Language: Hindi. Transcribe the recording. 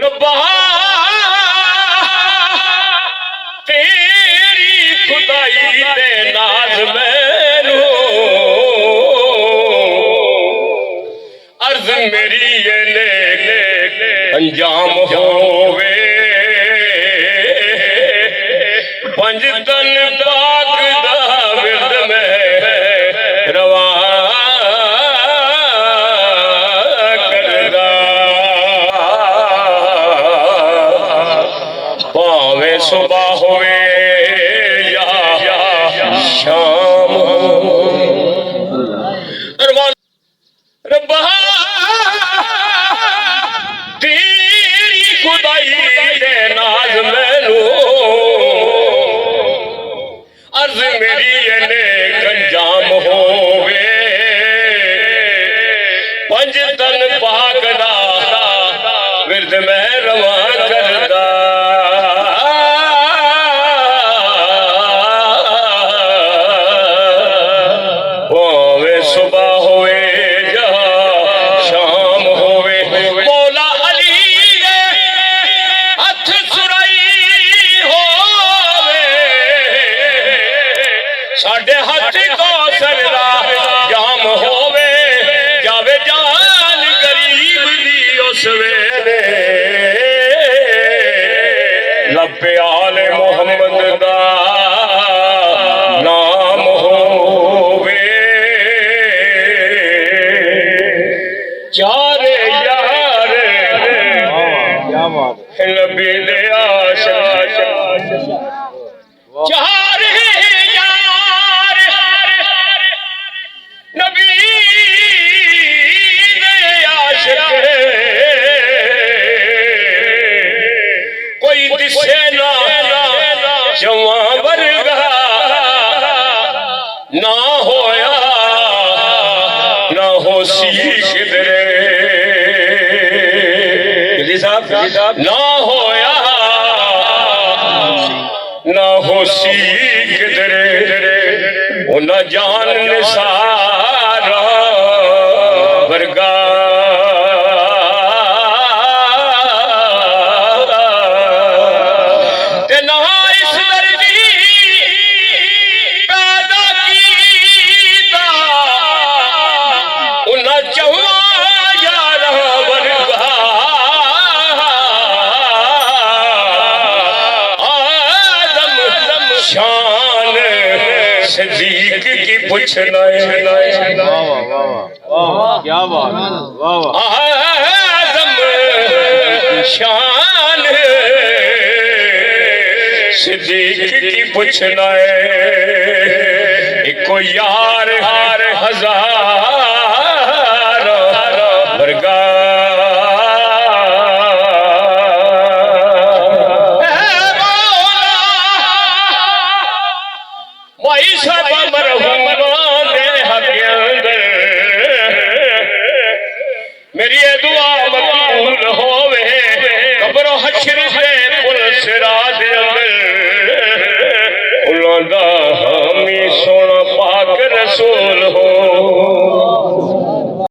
रब्बा तेरी खुदाई दे नाज मैनू अर्ज मेरी ये ले अंजाम होवे पंज तन पाक दा विरद में रवा करदा भावे सुबह होवे या शाम रब्बा तेरी खुदाई दे नाज मैनू अर्ज मेरी नेक अंजाम होवे पंज तन पाक दा विरद मैं रवा करदा भावे सुबह होवे या शाम होवे मौला अली दे हथ सुराई होवे साडे हथ कौसर दा जाम होवे जावे जान गरीब दी उस वेले लब्बे आले मोहम्मद दा नाम होवे चारे यार नबी दे आशिक चारे यार नबी दे आशिक कोई दिसे ना जवां वर्गा ना होया ना हो सी किधरे ना होया ना हो सी किधरे वो न जान सारा वर्गा ते ना इस दर्दी पैदा कीता उन्ना चवा यार वर्गा आदम शान सदीक की पूछना क्या बात आदम शान सिद्दीक की पूछना एको यार हार हजार वर्गा वही सब मेरी ये दुआ मकबूल होवे कब्रो हश्र से पुलिस रात उन्होंने हामी सोना पाक रसूल हो